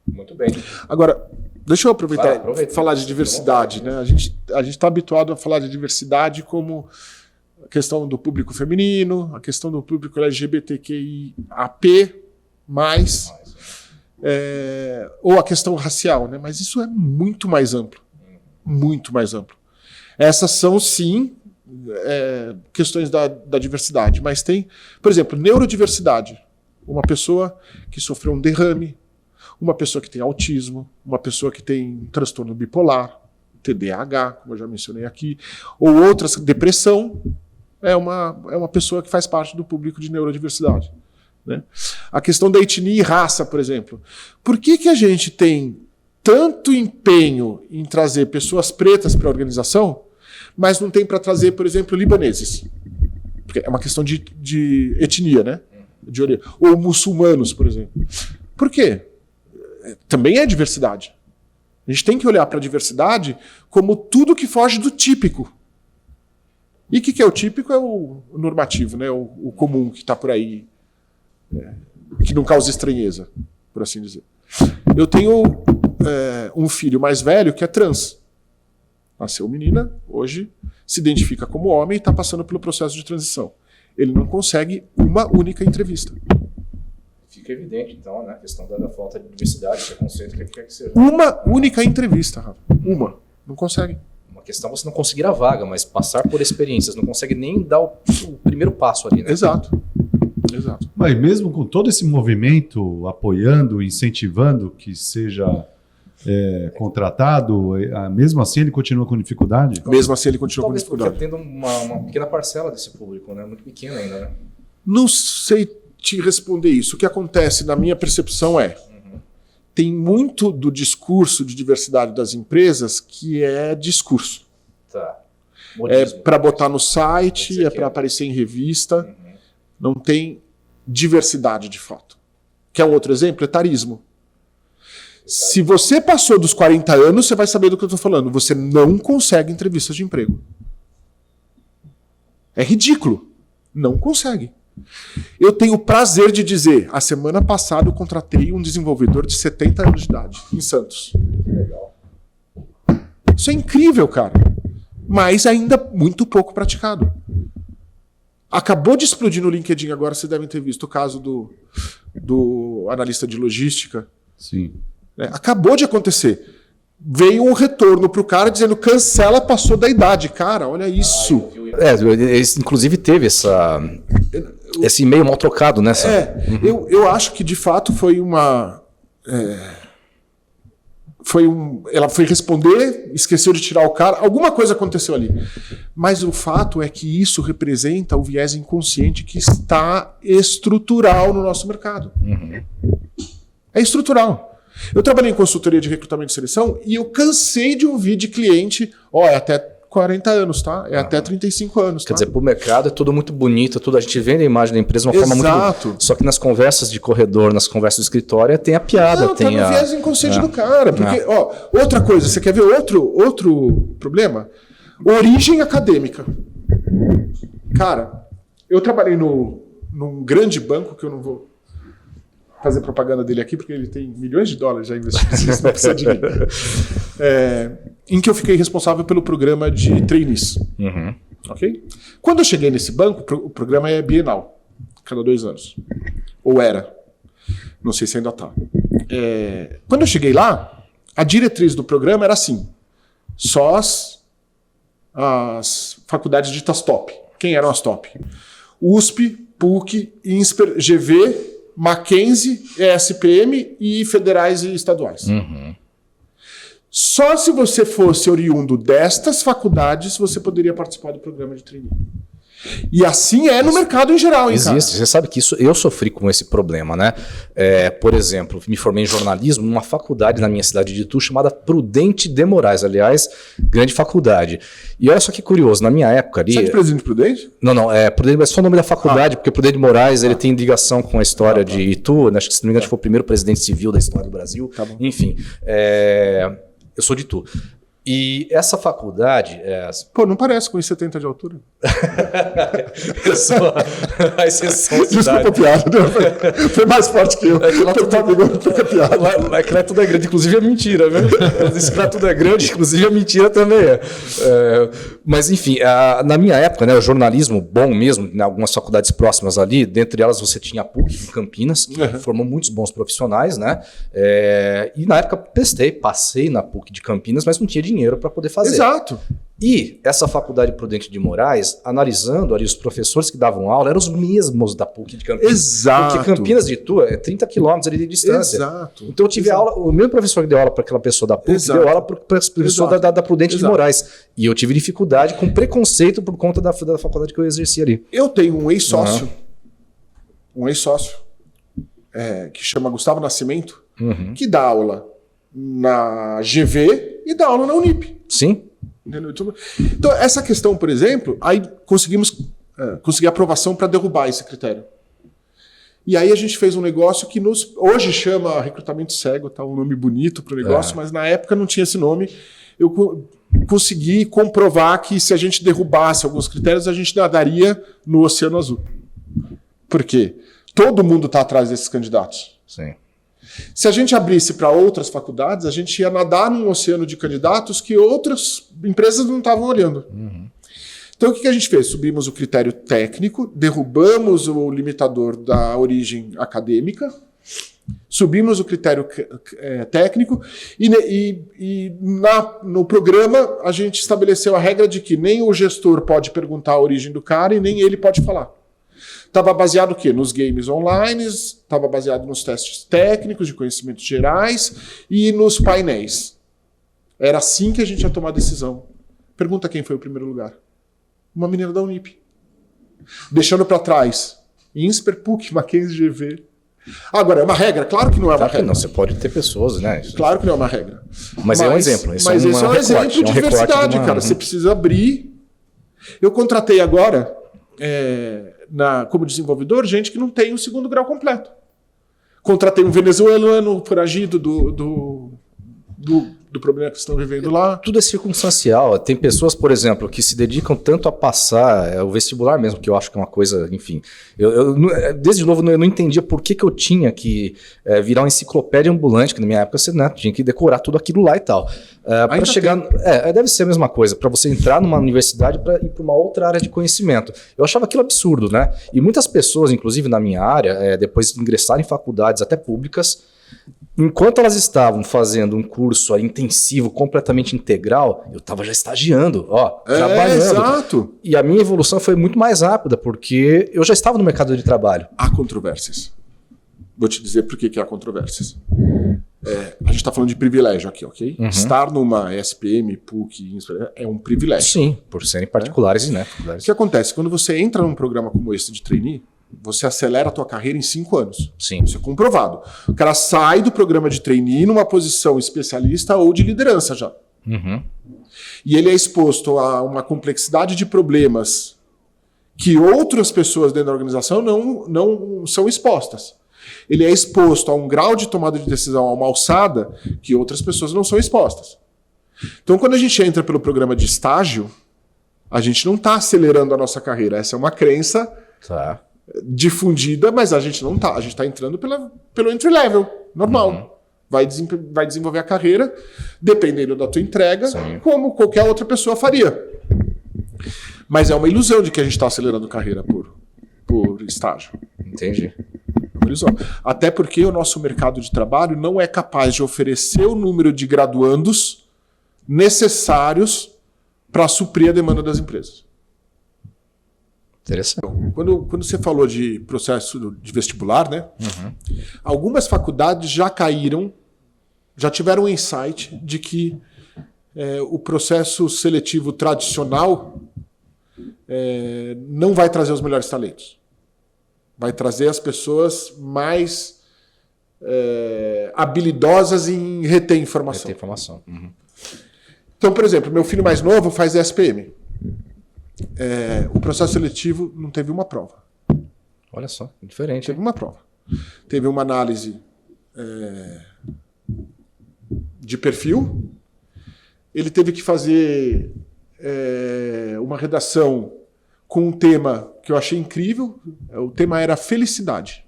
Muito bem. Agora, deixa eu aproveitar e falar de diversidade. Né? A gente está habituado a falar de diversidade como a questão do público feminino, a questão do público LGBTQIAP+, ou a questão racial. Né? Mas isso é muito mais amplo. Muito mais amplo. Essas são, sim, questões da diversidade, mas tem, por exemplo, neurodiversidade. Uma pessoa que sofreu um derrame, uma pessoa que tem autismo, uma pessoa que tem transtorno bipolar, TDAH, como eu já mencionei aqui, ou outras, depressão, é uma pessoa que faz parte do público de neurodiversidade. Né? A questão da etnia e raça, por exemplo. Por que a gente tem tanto empenho em trazer pessoas pretas para a organização, mas não tem para trazer, por exemplo, libaneses? Porque é uma questão de etnia, né? De origem. Ou muçulmanos, por exemplo. Por quê? Também é diversidade. A gente tem que olhar para a diversidade como tudo que foge do típico. E o que é o típico? É o normativo, né? O comum que está por aí, que não causa estranheza, por assim dizer. Eu tenho um filho mais velho que é trans. Nasceu menina, hoje se identifica como homem e está passando pelo processo de transição. Ele não consegue uma única entrevista. Fica evidente, então, né, a questão da falta de diversidade, preconceito, o que quer que seja. Uma única entrevista, Rafa. Uma. Não consegue. Uma questão é você não conseguir a vaga, mas passar por experiências, não consegue nem dar o primeiro passo ali, né? Exato. Mas mesmo com todo esse movimento apoiando, incentivando que seja contratado, mesmo assim ele continua com dificuldade? Mesmo assim ele continua com Talvez porque dificuldade. tendo uma pequena parcela desse público, né? Muito pequena ainda, né? Não sei te responder isso. O que acontece, na minha percepção, tem muito do discurso de diversidade das empresas que é discurso. Tá. É Modismo. para botar no site, Pode ser é que para aparecer em revista. Não tem diversidade de fato. Quer um outro exemplo? Etarismo. Se você passou dos 40 anos, você vai saber do que eu estou falando. Você não consegue entrevistas de emprego. É ridículo. Não consegue. Eu tenho o prazer de dizer, a semana passada eu contratei um desenvolvedor de 70 anos de idade, em Santos. Isso é incrível, cara. Mas ainda muito pouco praticado. Acabou de explodir no LinkedIn agora, vocês devem ter visto o caso do analista de logística. Sim. Acabou de acontecer. Veio um retorno para o cara dizendo cancela, passou da idade. Cara, olha isso. Inclusive teve esse e-mail mal trocado, né? Eu acho que de fato foi uma... ela foi responder, esqueceu de tirar o cara, alguma coisa aconteceu ali. Mas o fato é que isso representa o viés inconsciente que está estrutural no nosso mercado. É estrutural. Eu trabalhei em consultoria de recrutamento e seleção e eu cansei de ouvir de cliente, é até 40 anos, tá? É até 35 anos, tá? Quer dizer, pro mercado é tudo muito bonito, a gente vende a imagem da empresa de uma forma Exato. muito... Só que nas conversas de corredor, nas conversas do escritório, tem a piada. Não, tá no viés inconsciente do cara. Porque, outra coisa, você quer ver outro problema? Origem acadêmica. Cara, eu trabalhei num grande banco, que eu não vou fazer propaganda dele aqui, porque ele tem milhões de dólares já investidos, não precisa de mim. Em que eu fiquei responsável pelo programa de trainees. Ok? Quando eu cheguei nesse banco, o programa é bienal, cada 2 anos. Ou era. Não sei se ainda está. Quando eu cheguei lá, a diretriz do programa era assim: só as faculdades ditas top. Quem eram as top? USP, PUC, INSPER, GV, Mackenzie, ESPM e federais e estaduais. Só se você fosse oriundo destas faculdades, você poderia participar do programa de trainee. E assim é no mercado em geral, hein, Existe. cara? Você sabe que eu sofri com esse problema, né? Por exemplo, me formei em jornalismo numa faculdade na minha cidade de Itu chamada Prudente de Moraes. Aliás, grande faculdade. E olha só que curioso, na minha época ali... Você é de Presidente Prudente? Não, Prudente é só o nome da faculdade, porque Prudente de Moraes ele tem ligação com a história de Itu. Acho que, se não me engano, foi o primeiro presidente civil da história do Brasil. Tá bom. Enfim, eu sou de Itu. E essa faculdade... Pô, não parece com 1,70 de altura. Eu sou a exceção de Desculpa a idade. piada. Foi mais forte que eu. É que lá Tô pagando porque a piada. É que lá tudo é grande, inclusive é mentira, viu? Isso que lá tudo é grande, inclusive a mentira também é. Mas enfim, na minha época, né, o jornalismo bom mesmo, em algumas faculdades próximas ali, dentre elas você tinha a PUC em Campinas, que formou muitos bons profissionais, né? E na época passei na PUC de Campinas, mas não tinha dinheiro para poder fazer. Exato. E essa faculdade Prudente de Moraes, analisando ali os professores que davam aula, eram os mesmos da PUC de Campinas. Exato. Porque Campinas de Itu é 30 quilômetros ali de distância. Exato. Então eu tive aula, o meu professor que deu aula para aquela pessoa da PUC, Exato. deu aula para a pessoa da Prudente de Moraes. E eu tive dificuldade com preconceito por conta da faculdade que eu exerci ali. Eu tenho um ex-sócio, que chama Gustavo Nascimento, que dá aula na GV e dá aula na Unip. Sim. Entendeu? Então, essa questão, por exemplo, aí conseguimos conseguir aprovação para derrubar esse critério. E aí a gente fez um negócio que hoje chama recrutamento cego, tá? Um nome bonito para o negócio, mas na época não tinha esse nome. Eu consegui comprovar que se a gente derrubasse alguns critérios, a gente nadaria no Oceano Azul. Por quê? Todo mundo está atrás desses candidatos. Sim. Se a gente abrisse para outras faculdades, a gente ia nadar num oceano de candidatos que outras empresas não estavam olhando. Então, o que a gente fez? Subimos o critério técnico, derrubamos o limitador da origem acadêmica, subimos o critério técnico e no programa a gente estabeleceu a regra de que nem o gestor pode perguntar a origem do cara e nem ele pode falar. Estava baseado o quê? Nos games online, estava baseado nos testes técnicos de conhecimentos gerais e nos painéis. Era assim que a gente ia tomar a decisão. Pergunta quem foi o primeiro lugar. Uma menina da Unip. Deixando para trás INSPER, PUC, Mackenzie, GV. Agora, é uma regra? Claro que não é uma Claro que regra. não, você pode ter pessoas, né? Claro que não é uma regra. Mas é um exemplo. Mas esse é um exemplo de diversidade, cara. Você precisa abrir. Eu contratei agora, como desenvolvedor, gente que não tem o segundo grau completo. Contratei um venezuelano foragido do problema que estão vivendo lá. Tudo é circunstancial. Tem pessoas, por exemplo, que se dedicam tanto a passar o vestibular mesmo, que eu acho que é uma coisa, enfim. Desde novo, eu não entendia por que eu tinha que virar uma enciclopédia ambulante, que na minha época você tinha que decorar tudo aquilo lá e tal. Para chegar. Deve ser a mesma coisa, para você entrar numa universidade para ir para uma outra área de conhecimento. Eu achava aquilo absurdo, né? E muitas pessoas, inclusive na minha área, depois de ingressar em faculdades até públicas, enquanto elas estavam fazendo um curso intensivo, completamente integral, eu estava já estagiando, trabalhando. Exato. E a minha evolução foi muito mais rápida, porque eu já estava no mercado de trabalho. Há controvérsias. Vou te dizer por que há controvérsias. A gente está falando de privilégio aqui, ok? Uhum. Estar numa SPM, PUC, é um privilégio. Sim, por serem particulares e né. O que acontece? Quando você entra num programa como esse de trainee, você acelera a tua carreira em 5 anos. Sim. Isso é comprovado. O cara sai do programa de trainee numa posição especialista ou de liderança já. Uhum. E ele é exposto a uma complexidade de problemas que outras pessoas dentro da organização não são expostas. Ele é exposto a um grau de tomada de decisão, a uma alçada que outras pessoas não são expostas. Então, quando a gente entra pelo programa de estágio, a gente não está acelerando a nossa carreira. Essa é uma crença difundida, mas a gente não está. A gente está entrando pelo entry level, normal. Uhum. Vai desenvolver a carreira, dependendo da tua entrega, Sim. como qualquer outra pessoa faria. Mas é uma ilusão de que a gente está acelerando carreira por estágio. Entendi. É uma ilusão. Até porque o nosso mercado de trabalho não é capaz de oferecer o número de graduandos necessários para suprir a demanda das empresas. Interessante. Quando você falou de processo de vestibular, né? Uhum. Algumas faculdades já caíram, já tiveram um insight de que o processo seletivo tradicional não vai trazer os melhores talentos. Vai trazer as pessoas mais habilidosas em reter informação. Reter informação. Uhum. Então, por exemplo, meu filho mais novo faz SPM. O processo seletivo não teve uma prova. Olha só, diferente. Teve uma prova. Teve uma análise de perfil. Ele teve que fazer uma redação com um tema que eu achei incrível. O tema era felicidade.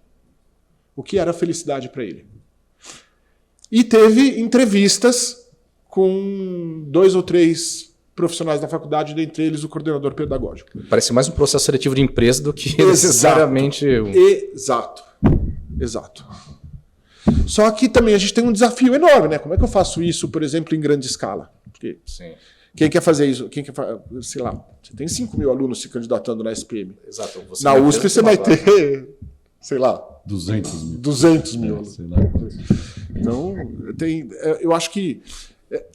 O que era felicidade para ele? E teve entrevistas com 2 ou 3 profissionais da faculdade, dentre eles o coordenador pedagógico. Parece mais um processo seletivo de empresa do que necessariamente... Exato. Só que também a gente tem um desafio enorme, né? Como é que eu faço isso, por exemplo, em grande escala? Porque Sim. quem quer fazer isso? Sei lá, você tem 5 mil alunos se candidatando na SPM. Exato. Na USP você vai ter, sei lá, 200 mil. Sei lá. Então, eu acho que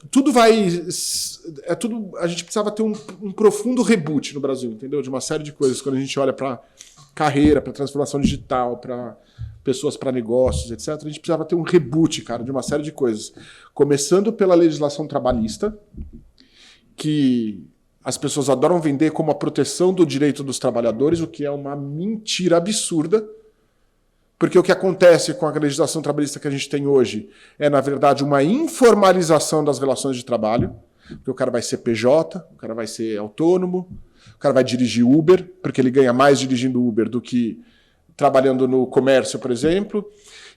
tudo a gente precisava ter um profundo reboot no Brasil, entendeu? De uma série de coisas, quando a gente olha para carreira, para transformação digital, para pessoas, para negócios, etc. A gente precisava ter um reboot, cara, de uma série de coisas. Começando pela legislação trabalhista, que as pessoas adoram vender como a proteção do direito dos trabalhadores, o que é uma mentira absurda. Porque o que acontece com a legislação trabalhista que a gente tem hoje é, na verdade, uma informalização das relações de trabalho. Porque o cara vai ser PJ, o cara vai ser autônomo, o cara vai dirigir Uber, porque ele ganha mais dirigindo Uber do que trabalhando no comércio, por exemplo.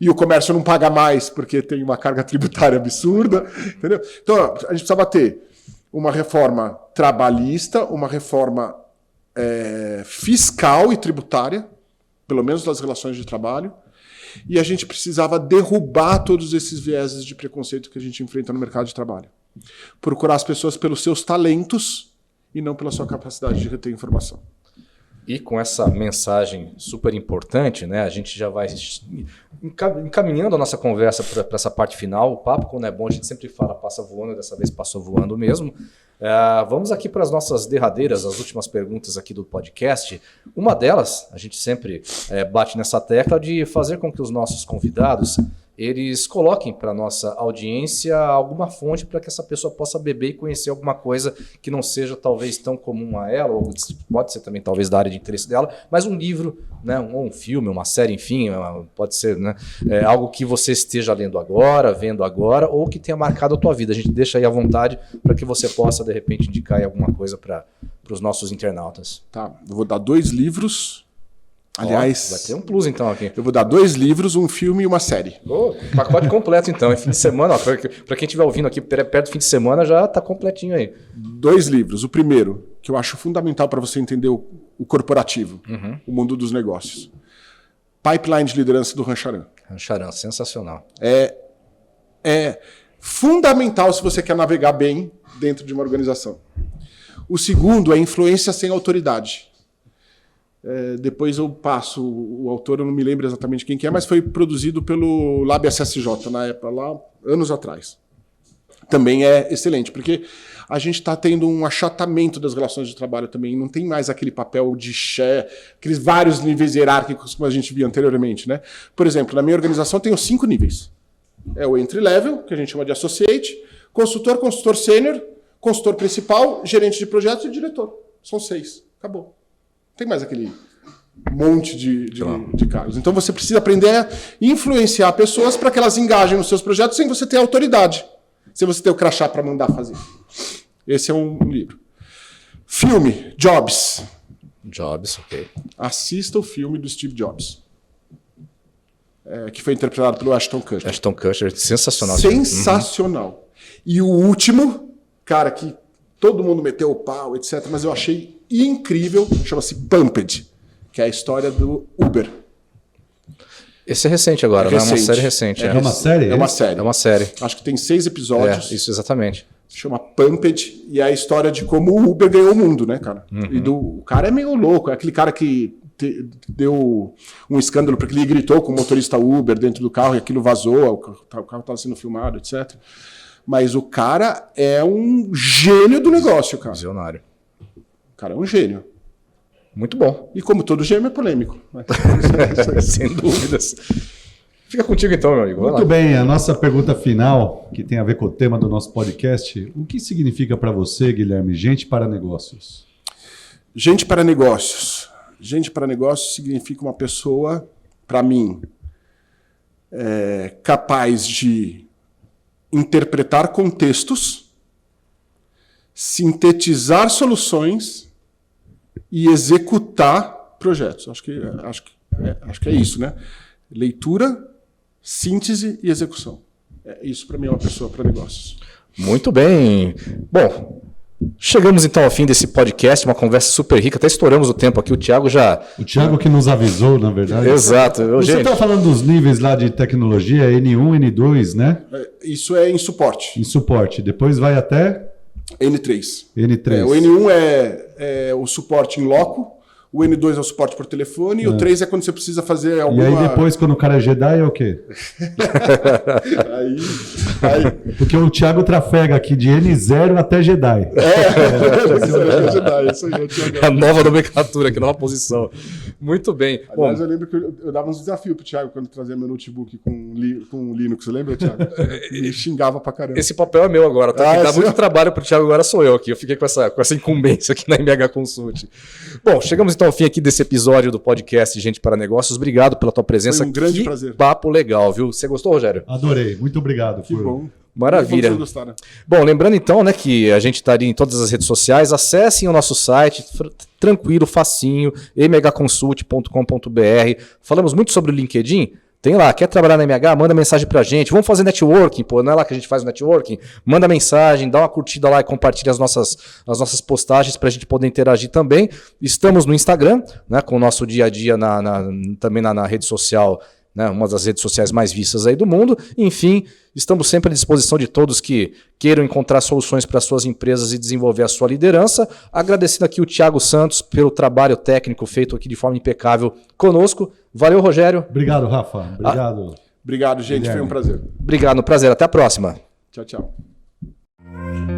E o comércio não paga mais porque tem uma carga tributária absurda. Entendeu? Então, a gente precisava ter uma reforma trabalhista, uma reforma fiscal e tributária, pelo menos das relações de trabalho, e a gente precisava derrubar todos esses vieses de preconceito que a gente enfrenta no mercado de trabalho. Procurar as pessoas pelos seus talentos e não pela sua capacidade de reter informação. E com essa mensagem super importante, né, a gente já vai encaminhando a nossa conversa para essa parte final. O papo, quando é bom, a gente sempre fala passa voando, dessa vez passou voando mesmo. Vamos aqui para as nossas derradeiras, as últimas perguntas aqui do podcast. Uma delas, a gente sempre bate nessa tecla de fazer com que os nossos convidados eles coloquem para a nossa audiência alguma fonte para que essa pessoa possa beber e conhecer alguma coisa que não seja talvez tão comum a ela, ou pode ser também talvez da área de interesse dela, mas um livro, né, ou um filme, uma série, enfim, pode ser, né, algo que você esteja lendo agora, vendo agora, ou que tenha marcado a tua vida. A gente deixa aí à vontade para que você possa, de repente, indicar aí alguma coisa para os nossos internautas. Tá, eu vou dar 2 livros. Aliás, vai ter um plus então aqui. Eu vou dar 2 livros, um filme e uma série. Pacote completo então. É fim de semana, para quem estiver ouvindo aqui perto do fim de semana, já está completinho aí. 2 livros. O primeiro, que eu acho fundamental para você entender o corporativo, o mundo dos negócios. Pipeline de Liderança do Rancharan. Rancharan, sensacional. É fundamental se você quer navegar bem dentro de uma organização. O segundo é Influência sem Autoridade. Depois eu passo, o autor eu não me lembro exatamente quem que é, mas foi produzido pelo Lab SSJ na época, lá anos atrás. Também é excelente, porque a gente está tendo um achatamento das relações de trabalho também, não tem mais aquele papel de chefe, aqueles vários níveis hierárquicos como a gente via anteriormente, né? Por exemplo, na minha organização eu tenho 5 níveis. É o entry level, que a gente chama de associate, consultor sênior, consultor principal, gerente de projetos e diretor. São 6. Acabou. Tem mais aquele monte de cargos. Então você precisa aprender a influenciar pessoas para que elas engajem nos seus projetos sem você ter autoridade, sem você ter o crachá para mandar fazer. Esse é um livro. Filme, Jobs. Jobs, ok. Assista o filme do Steve Jobs, que foi interpretado pelo Ashton Kutcher. Ashton Kutcher, sensacional. Sensacional. E o último, cara, que todo mundo meteu o pau, etc., mas eu achei incrível, chama-se Pumped, que é a história do Uber. Esse é recente agora, não é uma série recente. É uma série? É uma série. É uma série. Acho que tem 6 episódios. Isso, exatamente. Chama Pumped, e é a história de como o Uber ganhou o mundo, né, cara? E o cara é meio louco, é aquele cara que deu um escândalo porque ele gritou com o motorista Uber dentro do carro e aquilo vazou, o carro estava sendo filmado, etc. Mas o cara é um gênio do negócio, cara. Visionário. O cara é um gênio. Muito bom. E como todo gênio é polêmico. Sem dúvidas. Fica contigo então, meu amigo. Muito bem, a nossa pergunta final, que tem a ver com o tema do nosso podcast. O que significa para você, Guilherme, gente para negócios? Gente para negócios. Gente para negócios significa uma pessoa, para mim, capaz de interpretar contextos, sintetizar soluções e executar projetos. Acho que é isso, né? Leitura, síntese e execução. Isso para mim é uma pessoa para negócios. Muito bem. Bom, chegamos então ao fim desse podcast, uma conversa super rica. Até estouramos o tempo aqui. O Thiago que nos avisou, na verdade. Exato. Você está falando dos níveis lá de tecnologia, N1, N2, né? Isso é em suporte. Em suporte. Depois vai até N3. N3. O N1 é o suporte em loco, o N2 é o suporte por telefone, e o 3 é quando você precisa fazer alguma... E aí depois, quando o cara é Jedi, é o quê? aí... Porque o Thiago trafega aqui de N0 até Jedi. Jedi, isso aí. A nova nomenclatura, que nova posição. Muito bem. Aliás, eu lembro que eu dava uns desafios pro Thiago quando trazia meu notebook com Linux, você lembra, Thiago? Ele xingava pra caramba. Esse papel é meu agora, tá? Quem dá muito trabalho pro Thiago agora sou eu aqui. Eu fiquei com essa incumbência aqui na MH Consult. Bom, chegamos então ao fim aqui desse episódio do podcast Gente para Negócios. Obrigado pela tua presença. Foi um grande prazer. Papo legal, viu? Você gostou, Rogério? Adorei. Muito obrigado. Que bom. Maravilha. Gostaram. Bom, lembrando então, né, que a gente está ali em todas as redes sociais. Acessem o nosso site, tranquilo, facinho, mhconsult.com.br. Falamos muito sobre o LinkedIn. Tem lá, quer trabalhar na MH? Manda mensagem pra gente. Vamos fazer networking, pô, não é lá que a gente faz o networking? Manda mensagem, dá uma curtida lá e compartilha as nossas postagens pra gente poder interagir também. Estamos no Instagram, né, com o nosso dia a dia também na rede social, né, uma das redes sociais mais vistas aí do mundo. Enfim, estamos sempre à disposição de todos que queiram encontrar soluções para suas empresas e desenvolver a sua liderança. Agradecendo aqui o Thiago Santos pelo trabalho técnico feito aqui de forma impecável conosco. Valeu, Rogério. Obrigado, Rafa. Obrigado. Obrigado, gente. Guilherme. Foi um prazer. Obrigado, prazer. Até a próxima. Tchau, tchau.